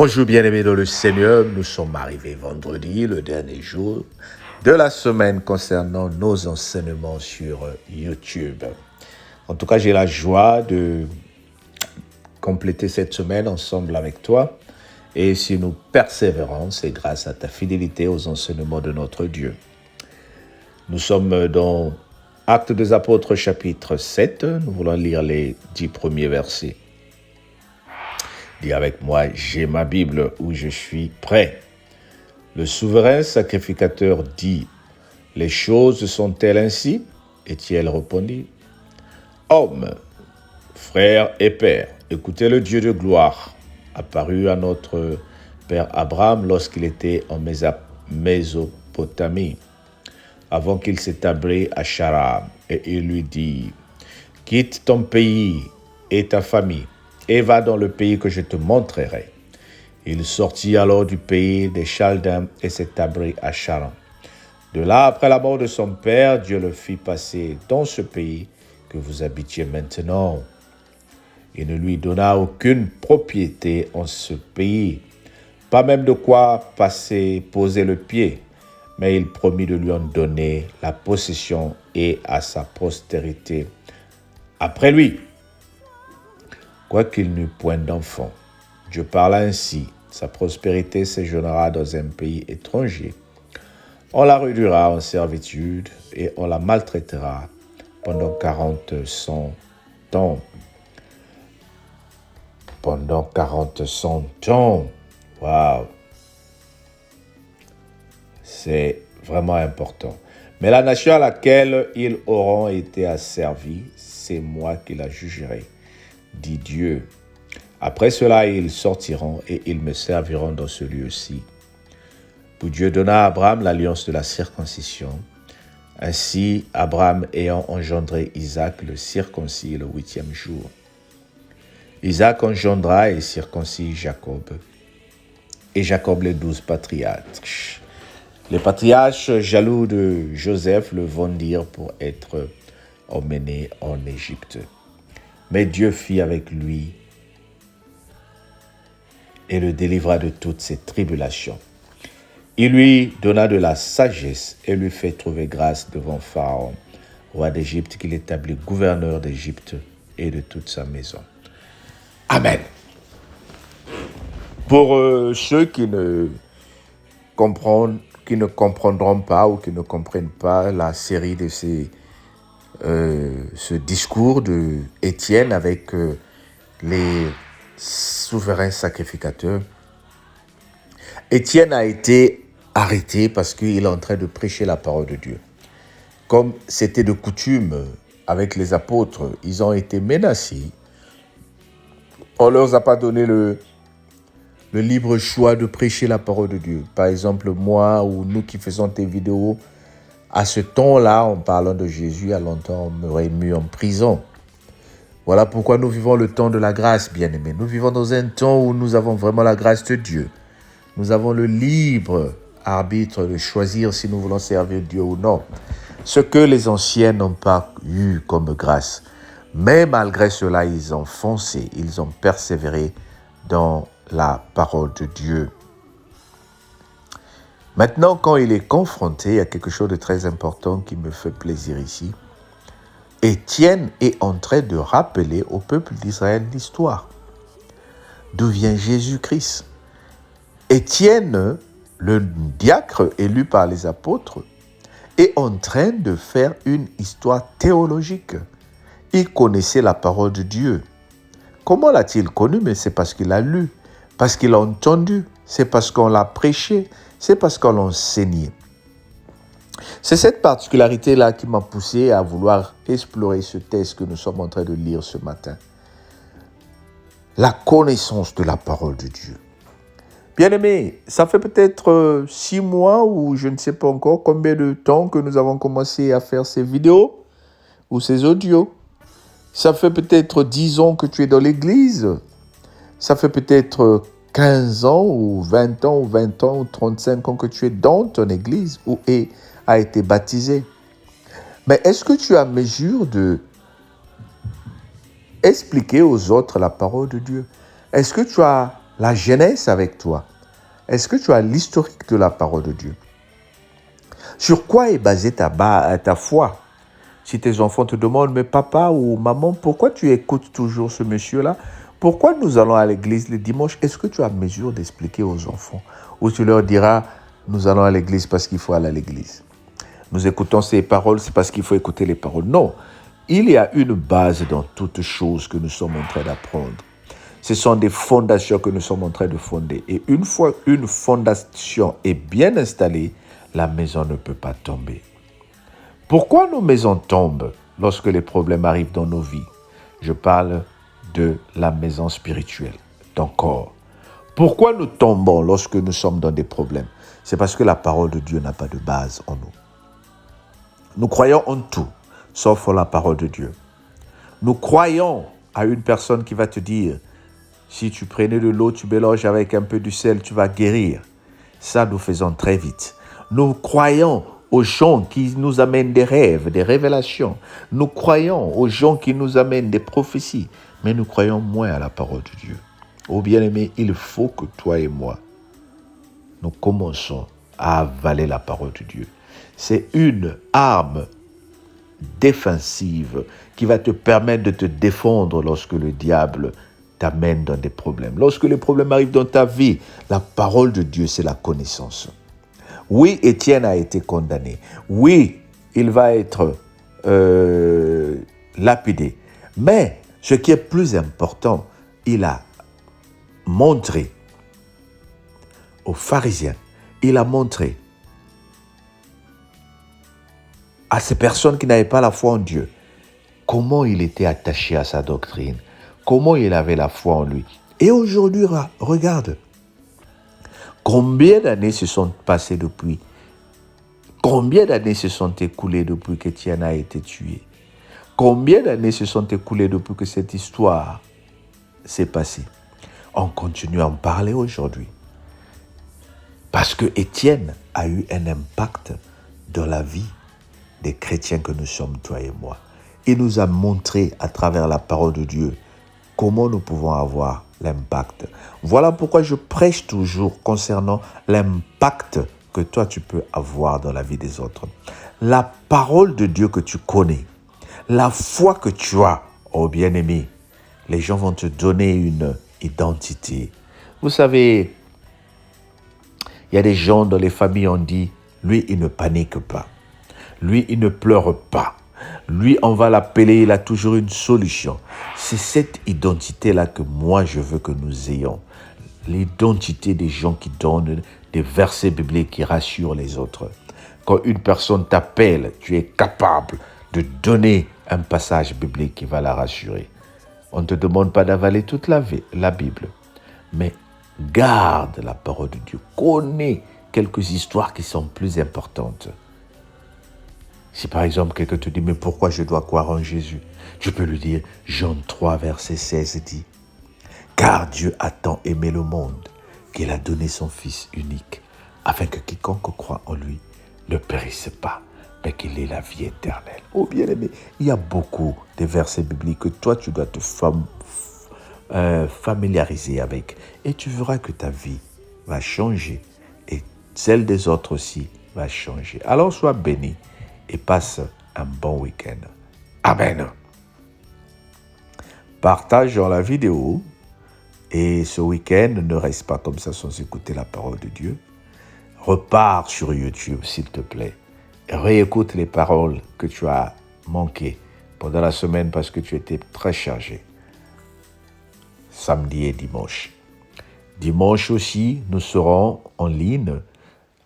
Bonjour bien-aimés dans le Seigneur, nous sommes arrivés vendredi, le dernier jour de la semaine concernant nos enseignements sur YouTube. En tout cas, j'ai la joie de compléter cette semaine ensemble avec toi. Et si nous persévérons, c'est grâce à ta fidélité aux enseignements de notre Dieu. Nous sommes dans Actes des Apôtres chapitre 7. Nous voulons lire les 10 premiers versets. Dis avec moi, j'ai ma Bible où je suis prêt. Le souverain sacrificateur dit, les choses sont-elles ainsi? Étienne répondit, homme, frère et père, écoutez le Dieu de gloire, apparu à notre père Abraham lorsqu'il était en Mésopotamie, avant qu'il s'établisse à Charan, et il lui dit, quitte ton pays et ta famille, et va dans le pays que je te montrerai. Il sortit alors du pays des Chaldéens et s'établit à Charan. De là, après la mort de son père, Dieu le fit passer dans ce pays que vous habitiez maintenant. Il ne lui donna aucune propriété en ce pays, pas même de quoi poser le pied, mais il promit de lui en donner la possession et à sa postérité après lui. Quoiqu'il n'eût point d'enfant, Dieu parla ainsi, sa prospérité séjournera dans un pays étranger. On la réduira en servitude et on la maltraitera pendant 40 ans. Pendant 40 ans. Waouh! C'est vraiment important. Mais la nation à laquelle ils auront été asservis, c'est moi qui la jugerai, dit Dieu. Après cela, ils sortiront et ils me serviront dans ce lieu-ci. Puis Dieu donna à Abraham l'alliance de la circoncision. Ainsi, Abraham ayant engendré Isaac, le circoncis le 8e jour. Isaac engendra et circoncis Jacob. Et Jacob les 12 patriarches. Les patriarches, jaloux de Joseph, le vendirent pour être emmenés en Égypte. Mais Dieu fit avec lui et le délivra de toutes ses tribulations. Il lui donna de la sagesse et lui fit trouver grâce devant Pharaon, roi d'Égypte, qu'il établit gouverneur d'Égypte et de toute sa maison. Amen. Pour ceux qui ne comprendront pas ou qui ne comprennent pas la série de ce discours de Étienne avec les souverains sacrificateurs, Étienne a été arrêté parce qu'il est en train de prêcher la parole de Dieu. Comme c'était de coutume avec les apôtres, ils ont été menacés. On ne leur a pas donné le libre choix de prêcher la parole de Dieu. Par exemple, moi ou nous qui faisons tes vidéos, à ce temps-là, en parlant de Jésus, à longtemps, on m'aurait mis en prison. Voilà pourquoi nous vivons le temps de la grâce, bien-aimés. Nous vivons dans un temps où nous avons vraiment la grâce de Dieu. Nous avons le libre arbitre de choisir si nous voulons servir Dieu ou non. Ce que les anciens n'ont pas eu comme grâce. Mais malgré cela, ils ont foncé, ils ont persévéré dans la parole de Dieu. Maintenant, quand il est confronté à quelque chose de très important qui me fait plaisir ici, Étienne est en train de rappeler au peuple d'Israël l'histoire. D'où vient Jésus-Christ? Étienne, le diacre élu par les apôtres, est en train de faire une histoire théologique. Il connaissait la parole de Dieu. Comment l'a-t-il connu? Mais c'est parce qu'il a lu, parce qu'il a entendu, c'est parce qu'on l'a prêché, c'est parce qu'on l'a enseigné. C'est cette particularité-là qui m'a poussé à vouloir explorer ce texte que nous sommes en train de lire ce matin. La connaissance de la parole de Dieu. Bien-aimés, ça fait peut-être 6 mois ou je ne sais pas encore combien de temps que nous avons commencé à faire ces vidéos ou ces audios. Ça fait peut-être 10 ans que tu es dans l'église. Ça fait peut-être 15 ans ou 20 ans ou 20 ans ou 35 ans que tu es dans ton église ou a été baptisé. Mais est-ce que tu as mesure de expliquer aux autres la parole de Dieu? Est-ce que tu as la jeunesse avec toi. Est-ce que tu as l'historique de la parole de Dieu? Sur quoi est basée ta foi? Si tes enfants te demandent, mais papa ou maman, pourquoi tu écoutes toujours ce monsieur-là? Pourquoi nous allons à l'église le dimanche? Est-ce que tu as mesure d'expliquer aux enfants? Ou tu leur diras, nous allons à l'église parce qu'il faut aller à l'église. Nous écoutons ces paroles, c'est parce qu'il faut écouter les paroles. Non, il y a une base dans toutes choses que nous sommes en train d'apprendre. Ce sont des fondations que nous sommes en train de fonder. Et une fois une fondation est bien installée, la maison ne peut pas tomber. Pourquoi nos maisons tombent lorsque les problèmes arrivent dans nos vies? Je parle de la maison spirituelle, ton corps. Pourquoi nous tombons lorsque nous sommes dans des problèmes? C'est parce que la parole de Dieu n'a pas de base en nous. Nous croyons en tout, sauf en la parole de Dieu. Nous croyons à une personne qui va te dire, si tu prenais de l'eau, tu mélanges avec un peu du sel, tu vas guérir. Ça, nous faisons très vite. Nous croyons aux gens qui nous amènent des rêves, des révélations. Nous croyons aux gens qui nous amènent des prophéties. Mais nous croyons moins à la parole de Dieu. Oh bien-aimé, il faut que toi et moi, nous commençons à avaler la parole de Dieu. C'est une arme défensive qui va te permettre de te défendre lorsque le diable t'amène dans des problèmes. Lorsque les problèmes arrivent dans ta vie, la parole de Dieu, c'est la connaissance. Oui, Étienne a été condamné. Oui, il va être lapidé. Mais ce qui est plus important, il a montré aux pharisiens, il a montré à ces personnes qui n'avaient pas la foi en Dieu, comment il était attaché à sa doctrine, comment il avait la foi en lui. Et aujourd'hui, regarde, combien d'années se sont passées depuis? Combien d'années se sont écoulées depuis qu'Étienne a été tué? Combien d'années se sont écoulées depuis que cette histoire s'est passée? On continue à en parler aujourd'hui. Parce que Étienne a eu un impact dans la vie des chrétiens que nous sommes, toi et moi. Il nous a montré à travers la parole de Dieu comment nous pouvons avoir l'impact. Voilà pourquoi je prêche toujours concernant l'impact que toi tu peux avoir dans la vie des autres. La parole de Dieu que tu connais, la foi que tu as, oh bien-aimé, les gens vont te donner une identité. Vous savez, il y a des gens dans les familles, on dit, lui, il ne panique pas. Lui, il ne pleure pas. Lui, on va l'appeler, il a toujours une solution. C'est cette identité-là que moi, je veux que nous ayons. L'identité des gens qui donnent des versets bibliques qui rassurent les autres. Quand une personne t'appelle, tu es capable de donner un passage biblique qui va la rassurer. On ne te demande pas d'avaler toute la Bible, mais garde la parole de Dieu. Connais quelques histoires qui sont plus importantes. Si par exemple quelqu'un te dit, mais pourquoi je dois croire en Jésus? Je peux lui dire, Jean 3, verset 16 dit, car Dieu a tant aimé le monde qu'il a donné son Fils unique, afin que quiconque croit en lui ne périsse pas, mais qu'il ait la vie éternelle. Oh bien-aimé, il y a beaucoup de versets bibliques que toi tu dois te familiariser avec, et tu verras que ta vie va changer, et celle des autres aussi va changer. Alors sois béni et passe un bon week-end. Amen. Partage la vidéo et ce week-end, ne reste pas comme ça sans écouter la parole de Dieu. Repars sur YouTube, s'il te plaît. Réécoute les paroles que tu as manquées pendant la semaine parce que tu étais très chargé. Samedi et dimanche. Dimanche aussi, nous serons en ligne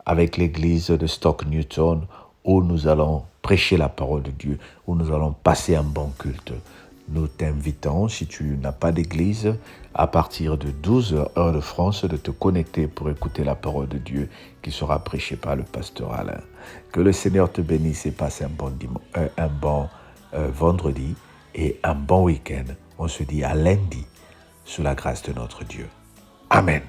avec l'église de Stoke Newton où nous allons prêcher la parole de Dieu, où nous allons passer un bon culte. Nous t'invitons, si tu n'as pas d'église, à partir de 12h, heure de France, de te connecter pour écouter la parole de Dieu qui sera prêchée par le pasteur Alain. Que le Seigneur te bénisse et passe un bon vendredi et un bon week-end. On se dit à lundi, sous la grâce de notre Dieu. Amen.